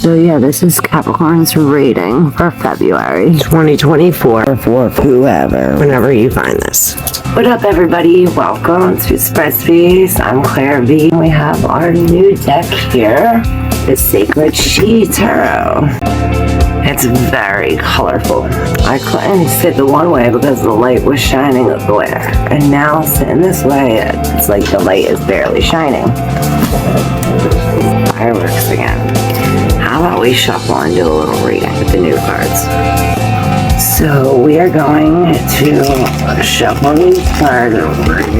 So yeah, this is Capricorn's reading for February 2024 for whoever, whenever you find this. What up, everybody? Welcome to Spreadspace. I'm ClairV. We have our new deck here, the Sacred She Tarot. It's very colorful. I couldn't sit the one way because the light was shining a glare. And now sitting this way, it's like the light is barely shining. Fireworks again. How about we shuffle and do a little reading with the new cards? So we are going to shuffle these cards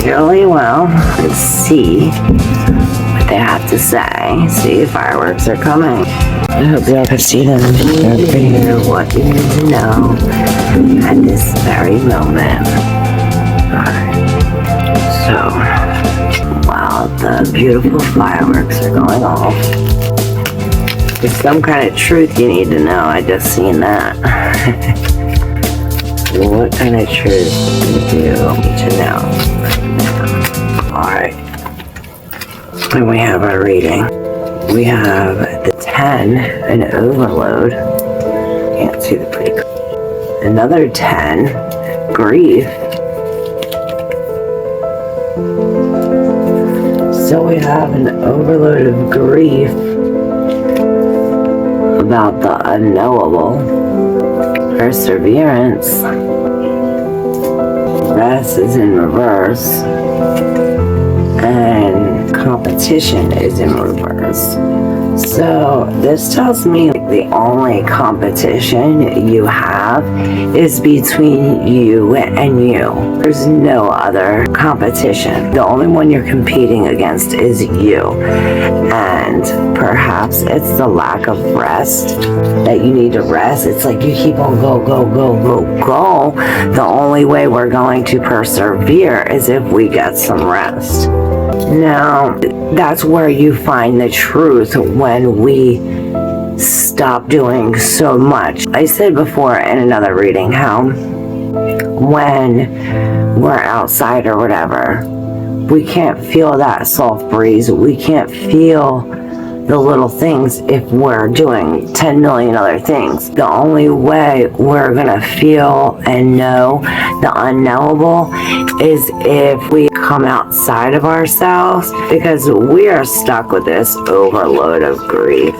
really well and see what they have to say. See if fireworks are coming. I hope y'all can see them. You know what you need to know at this very moment. Alright. So, while the beautiful fireworks are going off, there's some kind of truth you need to know. I just seen that. What kind of truth do you need to know? Alright. And we have our reading. We have the 10, an overload. Can't see the pretty card. Another 10, grief. So we have an overload of grief about the unknowable, perseverance, rest is in reverse, and competition is in reverse. So this tells me the only competition you have is between you and you. There's no other competition. The only one you're competing against is you. And perhaps it's the lack of rest that you need to rest. It's like you keep on go. The only way we're going to persevere is if we get some rest. Now, that's where you find the truth when we stop doing so much. I said before in another reading how when we're outside or whatever, we can't feel that soft breeze. We can't feel the little things if we're doing 10 million other things. The only way we're gonna feel and know the unknowable is if we come outside of ourselves, because we are stuck with this overload of grief.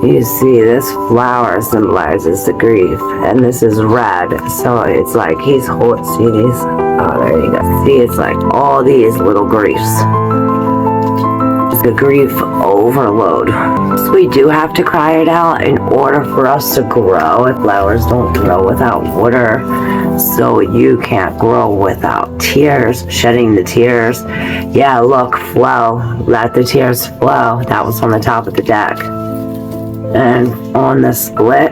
You see, this flower symbolizes the grief, and this is red, so it's like he's holding, see these? Oh, there you go. See, it's like all these little griefs. The grief overload. So we do have to cry it out in order for us to grow. If flowers don't grow without water, so you can't grow without tears, shedding the tears. Yeah, look, flow. Let the tears flow. That was on the top of the deck. And on the split,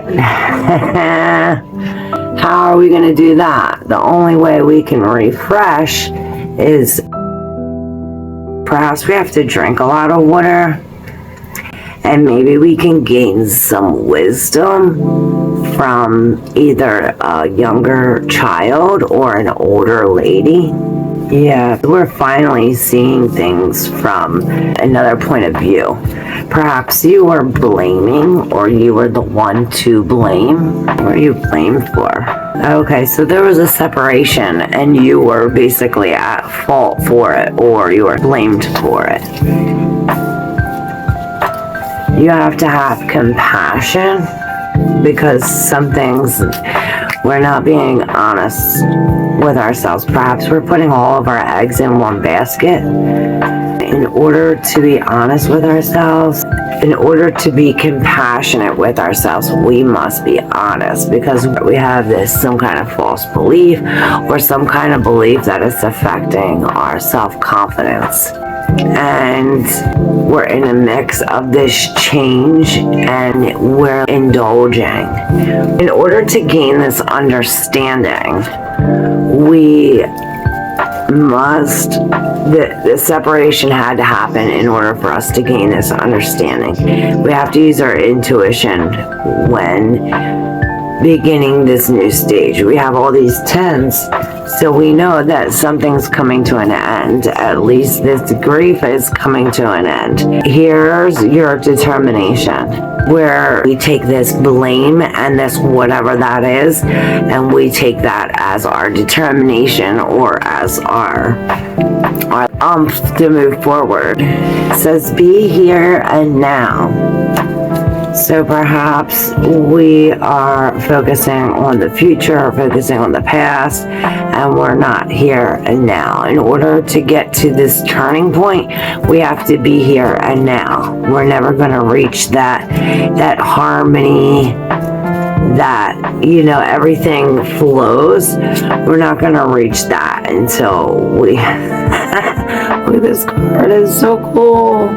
how are we going to do that? The only way we can refresh is perhaps we have to drink a lot of water, and maybe we can gain some wisdom from either a younger child or an older lady. Yeah, we're finally seeing things from another point of view. Perhaps you were blaming, or you were the one to blame. What are you blamed for? Okay, so there was a separation and you were basically at fault for it, or you were blamed for it. You have to have compassion, because some things we're not being honest with ourselves. Perhaps we're putting all of our eggs in one basket. In order to be honest with ourselves, in order to be compassionate with ourselves, we must be honest, because we have some kind of false belief or some kind of belief that is affecting our self-confidence. And we're in a mix of this change, and we're indulging. In order to gain this understanding, we must, the separation had to happen in order for us to gain this understanding. We have to use our intuition when beginning this new stage. We have all these 10s, so we know that something's coming to an end. At least this grief is coming to an end. Here's your determination. where we take this blame and this whatever that is, and we take that as our determination or as our to move forward. It says be here and now. So perhaps we are focusing on the future, or focusing on the past, and we're not here and now. In order to get to this turning point, we have to be here and now. We're never going to reach that harmony, that, you know, everything flows. We're not going to reach that until we... Look, this card is so cool.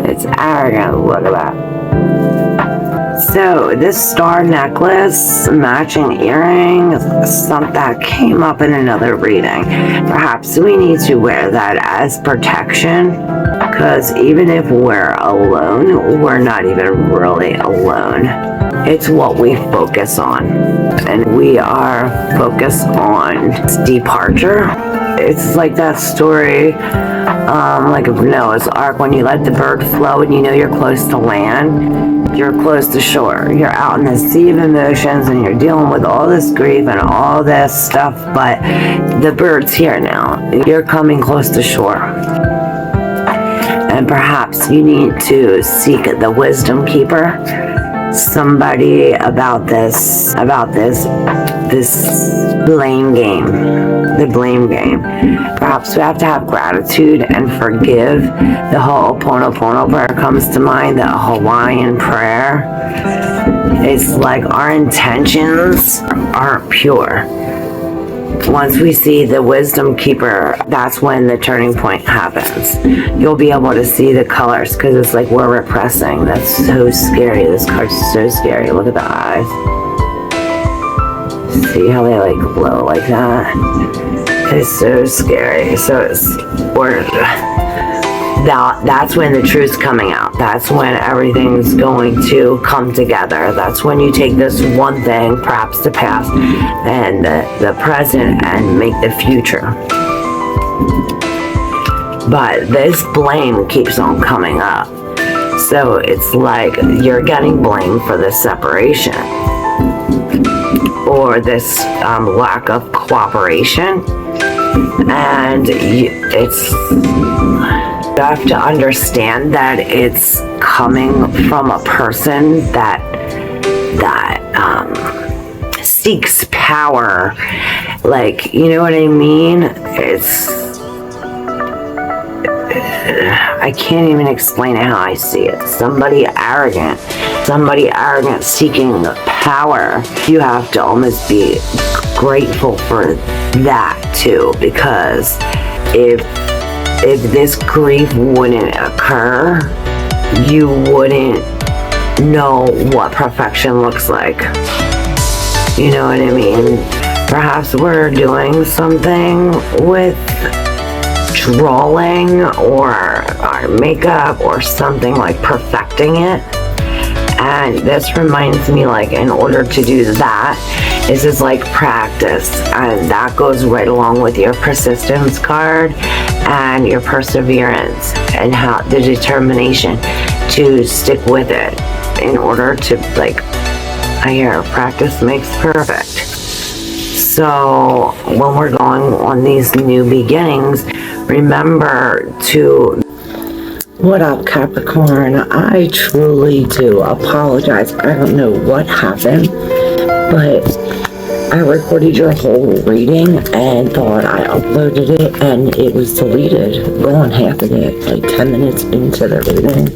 It's arrogant. Look at that. So this star necklace, matching earrings, something that came up in another reading. Perhaps we need to wear that as protection, because even if we're alone, we're not even really alone. It's what we focus on, and we are focused on departure. It's like that story, like of Noah's Ark, when you let the bird flow and you know you're close to land. You're close to shore. You're out in the sea of emotions and you're dealing with all this grief and all this stuff, but the bird's here now. You're coming close to shore. And perhaps you need to seek the wisdom keeper, somebody about this blame game, the blame game. Perhaps we have to have gratitude and forgive. The Ho'oponopono prayer comes to mind, the Hawaiian prayer. It's like our intentions aren't pure. Once we see the wisdom keeper, that's when the turning point happens. You'll be able to see the colors, because it's like we're repressing. That's so scary. This card's so scary. Look at the eyes. See how they like glow like that? It's so scary. So that's when the truth's coming out. That's when everything's going to come together. That's when you take this one thing, perhaps the past and the present, and make the future. But this blame keeps on coming up. So it's like you're getting blamed for the separation, or this lack of cooperation, and you have to understand that it's coming from a person that seeks power. Like, you know what I mean? I can't even explain how I see it. Somebody arrogant seeking power. You have to almost be grateful for that too, because if this grief wouldn't occur, you wouldn't know what perfection looks like. You know what I mean? Perhaps we're doing something with drawing or our makeup or something, like perfecting it. And this reminds me, like, in order to do that, this is like practice, and that goes right along with your persistence card and your perseverance and how the determination to stick with it in order to, like, I hear practice makes perfect. So when we're going on these new beginnings, remember to... What up, Capricorn? I truly do apologize. I don't know what happened, but I recorded your whole reading and thought I uploaded it, and it was deleted. Gone half of it, like 10 minutes into the reading.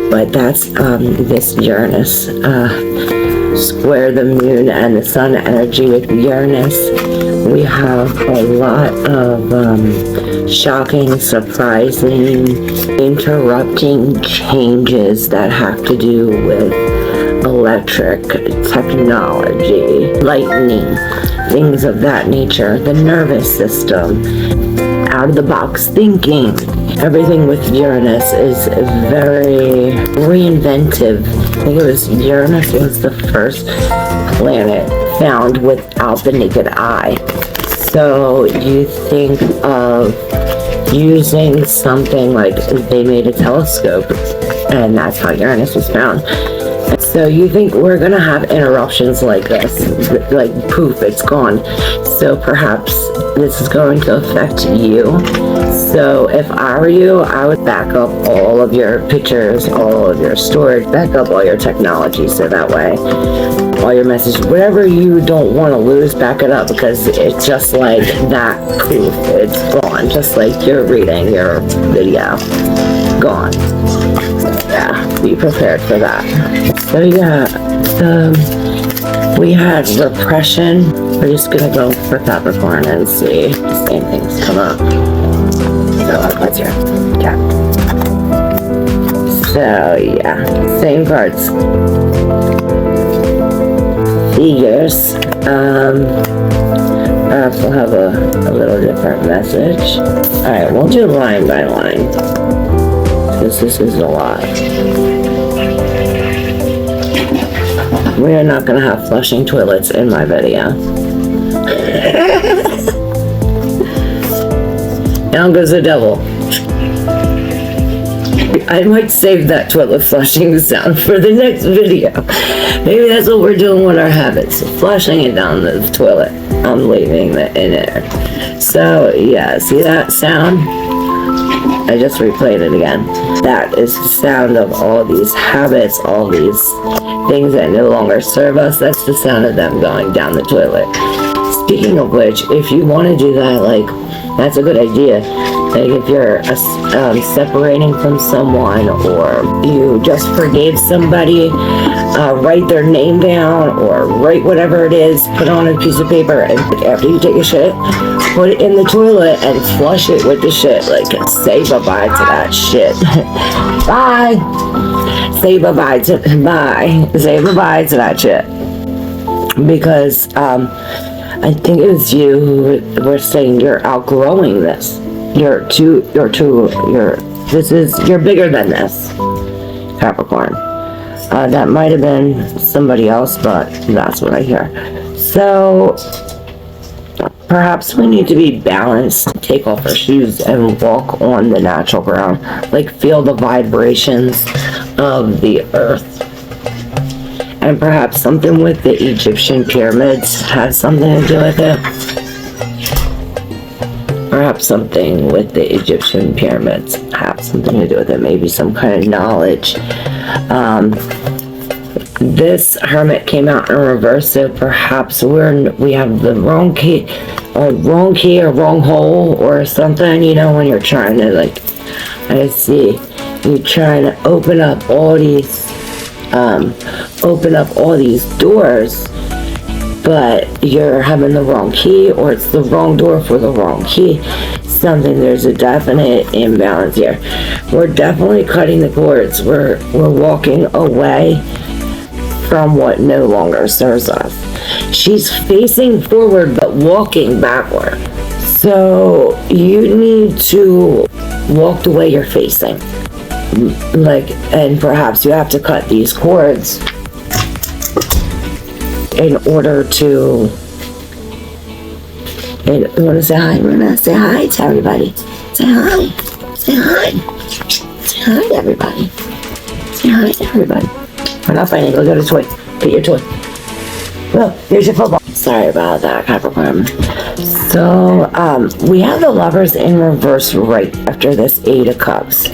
But that's this Uranus. Square the moon and the sun energy with Uranus. We have a lot of shocking, surprising, interrupting changes that have to do with electric technology, lightning, things of that nature, the nervous system, out of the box thinking. Everything with Uranus is very reinventive. I think it was Uranus was the first planet found without the naked eye. So you think of using something like they made a telescope, and that's how Uranus was found. So you think we're gonna have interruptions like this, like poof, it's gone. So perhaps this is going to affect you. So if I were you, I would back up all of your pictures, all of your storage, back up all your technology, so that way all your messages, whatever you don't want to lose, back it up, because it's just like that poof, it's gone, just like your reading, your video, gone. Yeah, be prepared for that. So yeah, we had repression. We're just gonna go for Capricorn and see if the same things come up. So let's hear. Yeah. So yeah, same cards. Figures. Perhaps we'll have a little different message. Alright, we'll do line by line, because this is a lot. We are not going to have flushing toilets in my video. Down goes the devil. I might save that toilet flushing sound for the next video. Maybe that's what we're doing with our habits. Flushing it down the toilet. I'm leaving it in there. So, yeah, see that sound? I just replayed it again. That is the sound of all these habits, all these things that no longer serve us. That's the sound of them going down the toilet. Speaking of which, if you want to do that, like, that's a good idea. Like if you're separating from someone, or you just forgave somebody, write their name down, or write whatever it is, put on a piece of paper, and after you take your shit, put it in the toilet and flush it with the shit. Like, say bye-bye to that shit. Bye! Say bye-bye to, say bye-bye to that shit. Because, I think it was you who were saying you're outgrowing this. You're bigger than this, Capricorn. That might have been somebody else, but that's what I hear. So, perhaps we need to be balanced, take off our shoes and walk on the natural ground, like feel the vibrations of the earth. And perhaps something with the Egyptian pyramids has something to do with it. Perhaps something with the Egyptian pyramids have something to do with it. Maybe some kind of knowledge. This Hermit came out in reverse, so perhaps we have the wrong key or wrong hole or something. You know, when you're trying to, like, I see you're trying to open up all these doors, but you're having the wrong key, or it's the wrong door for the wrong key. There's a definite imbalance here. We're definitely cutting the cords. We're walking away from what no longer serves us. She's facing forward but walking backward. So you need to walk the way you're facing. Like, and perhaps you have to cut these cords in order to, and you want to say hi, Runa? Say hi to everybody. Say hi. Say hi. Say hi to everybody. Say hi to everybody. We're not fighting. Go get a toy. Get your toy. Well, here's your football. Sorry about that, Capricorn. So, we have the Lovers in reverse right after this Eight of Cups.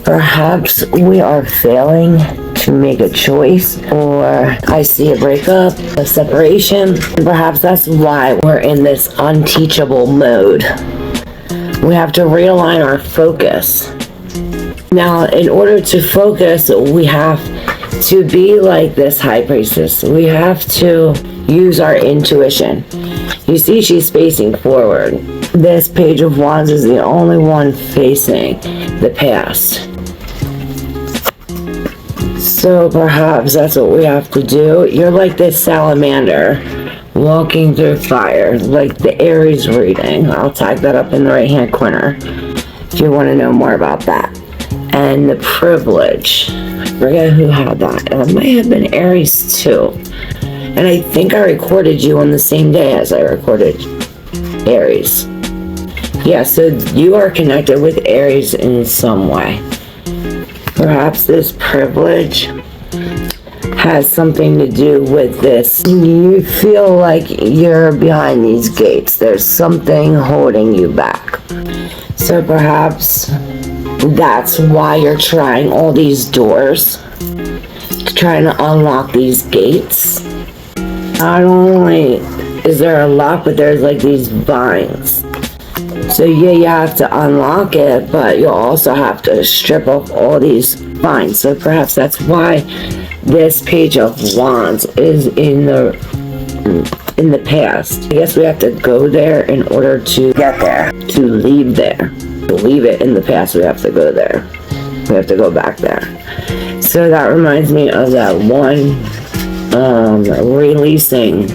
Perhaps we are failing to make a choice, or I see a breakup, a separation. Perhaps that's why we're in this unteachable mode. We have to realign our focus. Now, in order to focus, we have to be like this High Priestess. We have to use our intuition. You see, she's facing forward. This Page of Wands is the only one facing the past. So perhaps that's what we have to do. You're like this salamander walking through fire, like the Aries reading. I'll tag that up in the right hand corner if you want to know more about that. And the Privilege. I forget who had that. It might have been Aries too. And I think I recorded you on the same day as I recorded Aries. Yeah, so you are connected with Aries in some way. Perhaps this privilege has something to do with this. You feel like you're behind these gates. There's something holding you back. So perhaps that's why you're trying all these doors, trying to unlock these gates. Not only is there a lock, but there's like these vines. So yeah, you have to unlock it, but you'll also have to strip off all these vines. So perhaps that's why this Page of Wands is in the past. I guess we have to go there in order to get there, to leave there. To leave it in the past, we have to go there. We have to go back there. So that reminds me of that one releasing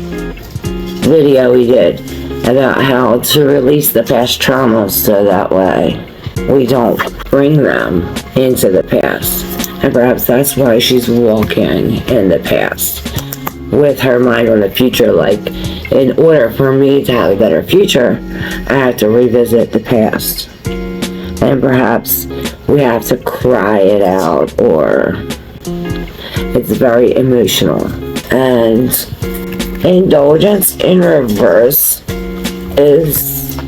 video we did about how to release the past traumas so that way we don't bring them into the past. And perhaps that's why she's walking in the past with her mind on the future. Like, in order for me to have a better future, I have to revisit the past. And perhaps we have to cry it out, or it's very emotional. And indulgence in reverse is,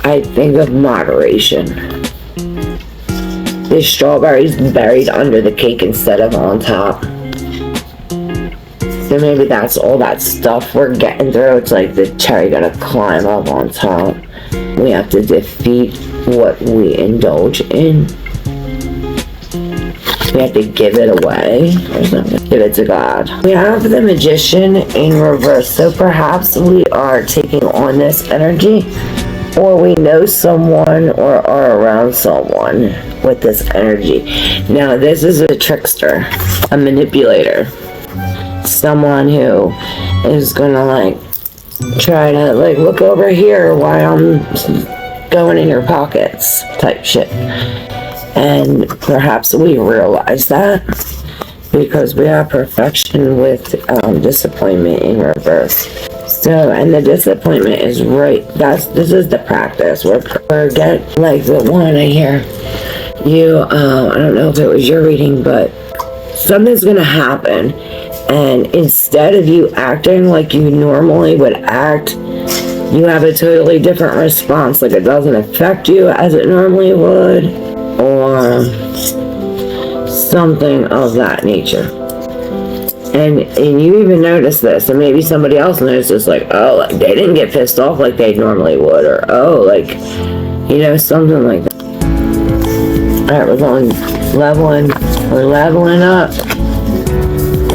I think, of moderation. The strawberries buried under the cake instead of on top. So maybe that's all that stuff we're getting through. It's like the cherry gotta climb up on top. We have to defeat what we indulge in. We have to give it away or something. Give it to God. We have the Magician in reverse. So perhaps we are taking on this energy, or we know someone or are around someone with this energy. Now this is a trickster, a manipulator, someone who is gonna like try to like look over here while I'm going in your pockets type shit. And perhaps we realize that because we have perfection with disappointment in reverse. So, and the disappointment is right. This is the practice. We're get like the one I hear. You, I don't know if it was your reading, but something's gonna happen, and instead of you acting like you normally would act, you have a totally different response. Like it doesn't affect you as it normally would, or something of that nature. And you even notice this, and maybe somebody else notices, like, oh, like they didn't get pissed off like they normally would, or oh, like, you know, something like that. Alright, we're leveling up.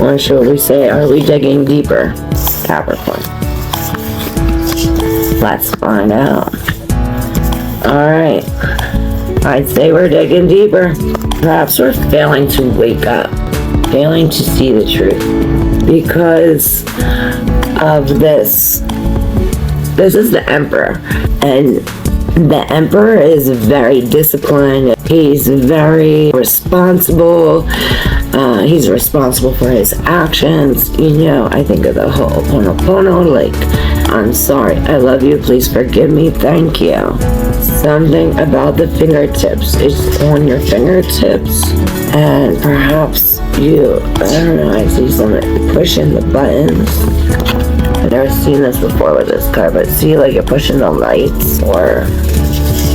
Or should we say, are we digging deeper? Capricorn. Let's find out. Alright. I'd say we're digging deeper. Perhaps we're failing to wake up. Failing to see the truth. Because of this. This is the Emperor. And the Emperor is very disciplined. He's very responsible. He's responsible for his actions. You know, I think of the Ho'oponopono, like, I'm sorry, I love you, please forgive me, thank you. Something about the fingertips. It's on your fingertips. And perhaps you, I don't know, I see someone pushing the buttons. I've never seen this before with this card, but see, like you're pushing the lights or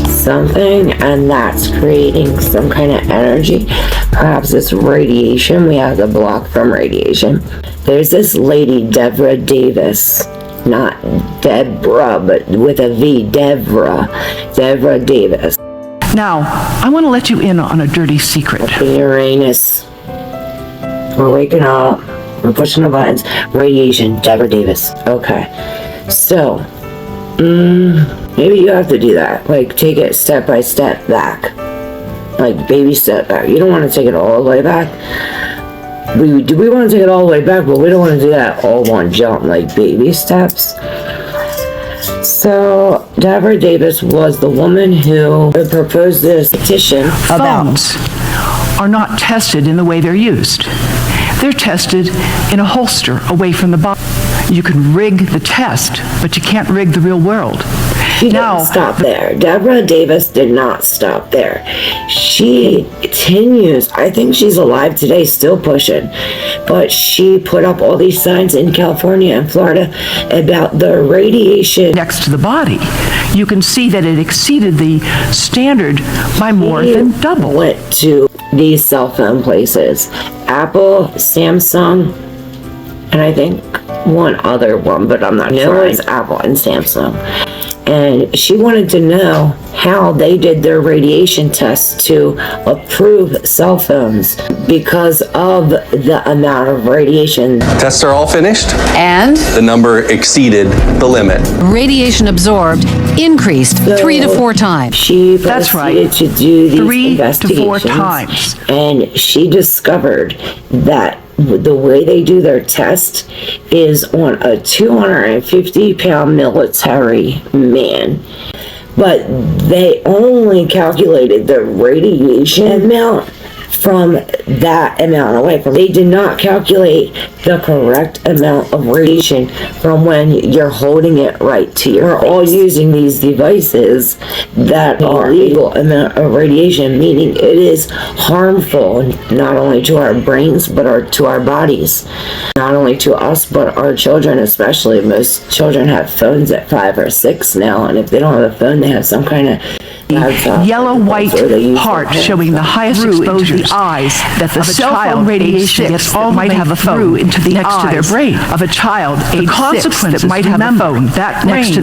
something, and that's creating some kind of energy. Perhaps it's radiation. We have to block from radiation. There's this lady, Deborah Davis. Not Deborah, but with a V, Deborah Davis. Now, I want to let you in on a dirty secret. Uranus. We're waking up. We're pushing the buttons. Radiation, Deborah Davis. Okay. So, maybe you have to do that. Like, take it step by step back. Like, baby step back. You don't want to take it all the way back. We want to take it all the way back, but we don't want to do that all one jump, like baby steps. So, Deborah Davis was the woman who proposed this petition about... Phones are not tested in the way they're used. They're tested in a holster away from the body. You can rig the test, but you can't rig the real world. She didn't stop there. Deborah Davis did not stop there. She continues. I think she's alive today, still pushing. But she put up all these signs in California and Florida about the radiation next to the body. You can see that it exceeded the standard by more than double. Went to these cell phone places, Apple, Samsung, and I think one other one, but I'm not sure. It was Apple and Samsung. And she wanted to know how they did their radiation tests to approve cell phones because of the amount of radiation. Tests are all finished, and the number exceeded the limit. Radiation absorbed increased 3 to 4 times. She That's right. proceeded to do these 3 to 4 investigations, times. and she discovered that the way they do their test is on a 250-pound military man. But they only calculated the radiation amount from that amount away from. They did not calculate the correct amount of radiation from when you're holding it right to your face. We're all using these devices that are legal amount of radiation, meaning it is harmful not only to our brains but to our bodies. Not only to us but our children, especially. Most children have phones at 5 or 6 now, and if they don't have a phone, they have some kind of yellow-white part showing the highest exposure to the eyes that the cell phone radiation gets all might have a phone into the next to their brain of a child age 6 that might have a phone that next to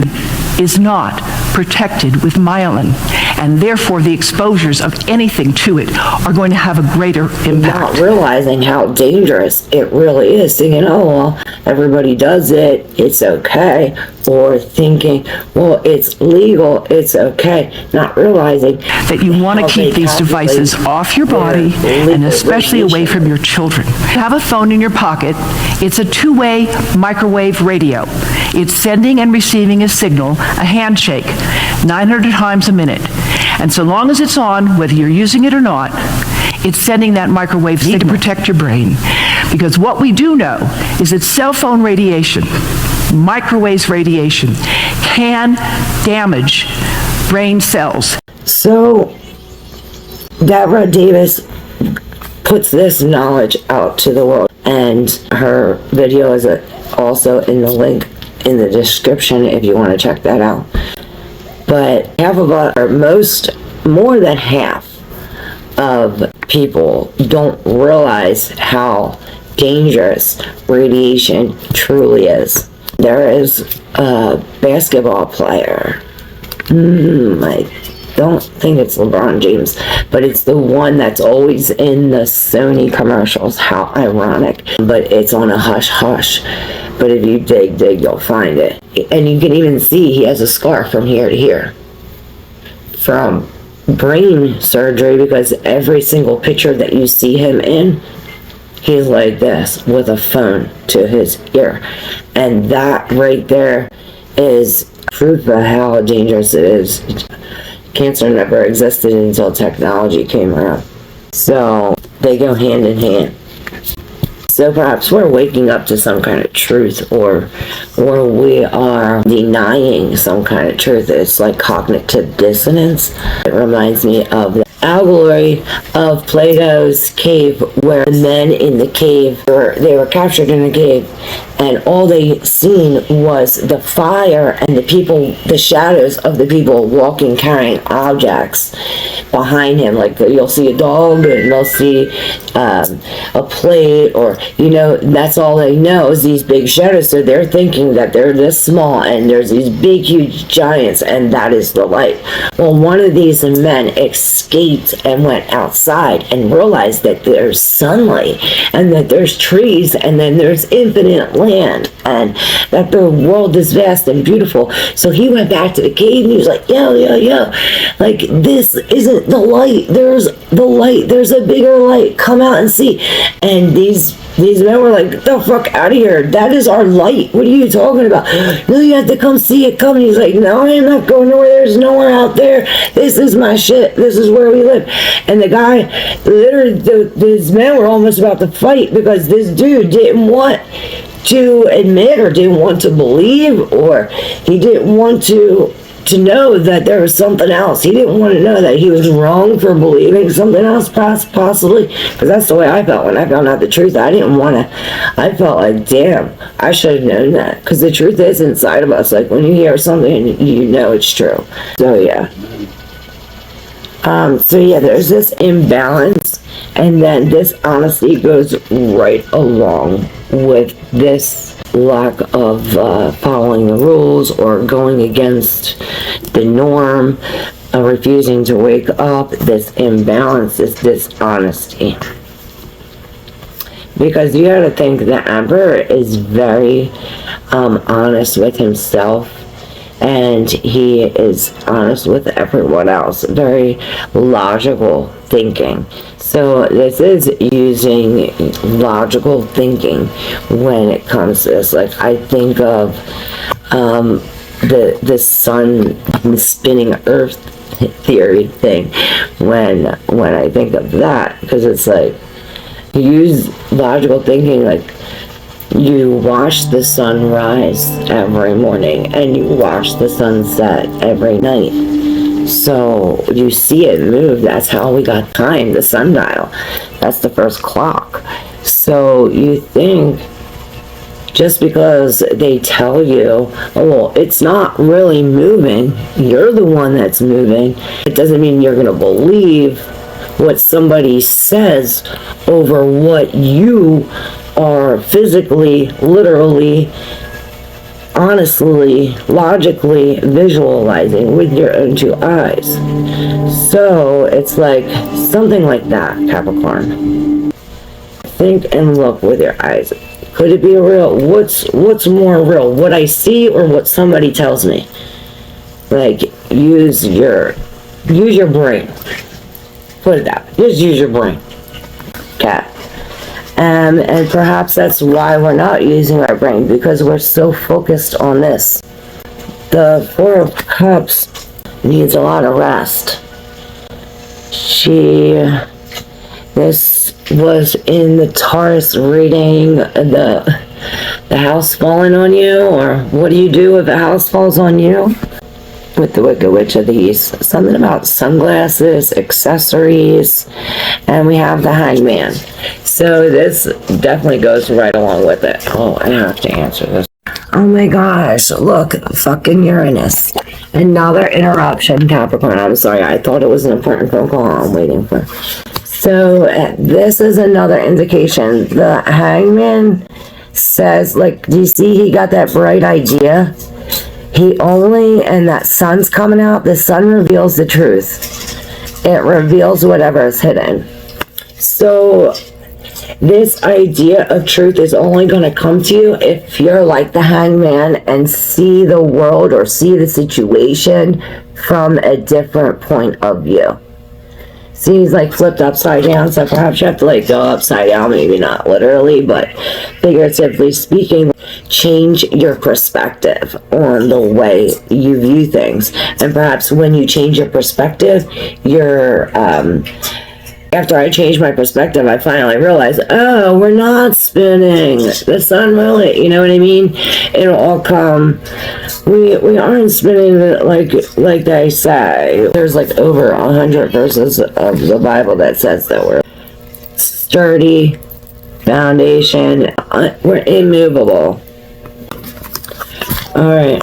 is not protected with myelin, and therefore the exposures of anything to it are going to have a greater impact. Not realizing how dangerous it really is, thinking, oh, well, everybody does it, it's okay, or thinking, well, it's legal, it's okay, not realizing that you want to keep these devices off your body and especially away from your children. Have a phone in your pocket. It's a two-way microwave radio. It's sending and receiving a signal, a handshake, 900 times a minute. And so long as it's on, whether you're using it or not, it's sending that microwave signal to protect your brain. Because what we do know is that cell phone radiation, microwave radiation, can damage brain cells. So, Deborah Davis puts this knowledge out to the world, and her video is also in the link in the description if you want to check that out. But more than half of people don't realize how dangerous radiation truly is. There is a basketball player, I don't think it's LeBron James, but it's the one that's always in the Sony commercials. How ironic. But it's on a hush-hush. But if you dig, you'll find it. And you can even see he has a scar from here to here. From brain surgery, because every single picture that you see him in, he's like this with a phone to his ear. And that right there is proof of how dangerous it is. Cancer never existed until technology came around. So they go hand in hand. So perhaps we're waking up to some kind of truth, or we are denying some kind of truth. It's like cognitive dissonance. It reminds me of the allegory of Plato's cave, where the men in the cave they were captured in a cave, and all they seen was the fire and the shadows of the people walking, carrying objects behind him. Like you'll see a dog, and they'll see a plate, or that's all they know is these big shadows. So they're thinking that they're this small, and there's these big, huge giants, and that is the light. Well, one of these men escaped and went outside and realized that there's sunlight, and that there's trees, and then there's infinite land, and that the world is vast and beautiful. So he went back to the cave, and he was like, yo, like, this isn't the light. There's the light. There's a bigger light. Come out and see. And these men were like, get the fuck out of here. That is our light. What are you talking about? No, you have to come see it. Come. And he's like, no, I'm not going nowhere. There's nowhere out there. This is my shit. This is where we live. And the guy, literally, these men were almost about to fight, because this dude didn't want to admit, or didn't want to believe, or he didn't want to to know that there was something else. He didn't want to know that he was wrong for believing something else, possibly, because that's the way I felt when I found out the truth. I didn't want to. I felt like, damn, I should have known that, because the truth is inside of us. Like, when you hear something, you know it's true. So yeah. There's this imbalance, and then this honesty goes right along with this lack of following the rules or going against the norm, refusing to wake up. This imbalance, this dishonesty. Because you gotta think the Emperor is very honest with himself, and he is honest with everyone else. Very logical thinking. So this is using logical thinking when it comes to this. Like, I think of the sun spinning earth theory thing when I think of that, because it's like, you use logical thinking. Like, you watch the sun rise every morning and you watch the sun set every night. So you see it move. That's how we got time, the sundial. That's the first clock. So you think, just because they tell you, oh, well, it's not really moving, you're the one that's moving, it doesn't mean you're going to believe what somebody says over what you are physically, literally, honestly, logically visualizing with your own two eyes. So it's like something like that, Capricorn. Think and look with your eyes. Could it be real? What's more real? What I see or what somebody tells me? Like, use your brain. Put it out. Just use your brain. Cat. And perhaps that's why we're not using our brain, because we're so focused on this. The Four of Cups needs a lot of rest. This was in the Taurus reading, the house falling on you, or what do you do if a house falls on you? With the Wicked Witch of the East. Something about sunglasses, accessories, and we have the Hangman. So this definitely goes right along with it. Oh, I have to answer this. Oh my gosh, look, fucking Uranus. Another interruption, Capricorn. I'm sorry, I thought it was an important phone call I'm waiting for. So this is another indication. The Hangman says, like, do you see he got that bright idea? And that sun's coming out, the sun reveals the truth. It reveals whatever is hidden. So this idea of truth is only going to come to you if you're like the Hangman and see the world or see the situation from a different point of view. See, he's like flipped upside down, so perhaps you have to like go upside down, maybe not literally, but figuratively speaking, change your perspective on the way you view things. And perhaps when you change your perspective, after I changed my perspective, I finally realized, oh, we're not spinning. The sun really, you know what I mean? It'll all come. We aren't spinning like they say. There's like over 100 verses of the Bible that says that we're sturdy foundation. We're immovable. All right.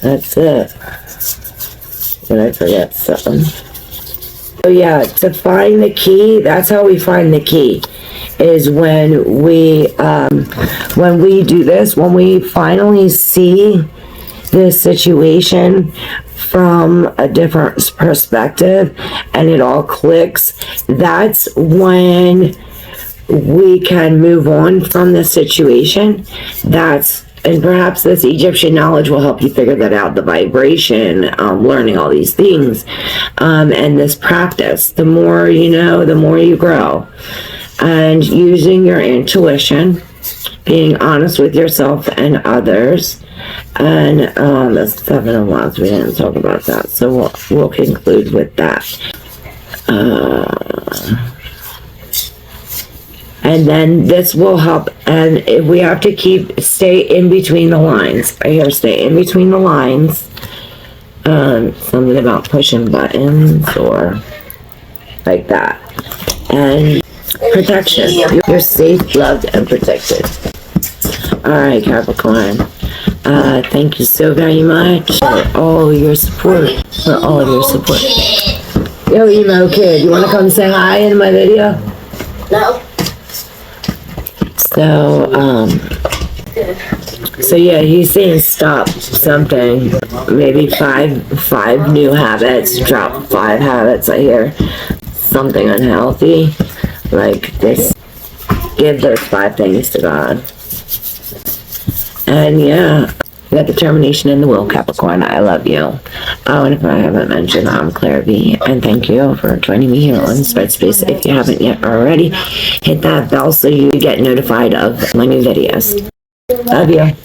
That's it. Did I forget something? So yeah, to find the key, that's how we find the key, is when we do this, when we finally see this situation from a different perspective and it all clicks. That's when we can move on from the situation. And perhaps this Egyptian knowledge will help you figure that out, the vibration, learning all these things, and this practice. The more you know, the more you grow. And using your intuition, being honest with yourself and others, and the Seven of Wands, we didn't talk about that, so we'll conclude with that. And then this will help, and if we have to stay in between the lines. Right here, stay in between the lines. Something about pushing buttons or like that. And protection. You're safe, loved, and protected. Alright, Capricorn. Thank you so very much for all your support. For all of your support. Yo, emo kid, you want to come say hi in my video? No. So yeah, he's saying stop something. Maybe five new habits. Drop 5 habits, I hear. Something unhealthy. Like this. Give those 5 things to God. And yeah, you got determination in the will, Capricorn. I love you. Oh, and if I haven't mentioned, I'm ClairV, and thank you for joining me here on Spread Space. If you haven't yet already, hit that bell so you get notified of my new videos. Love you.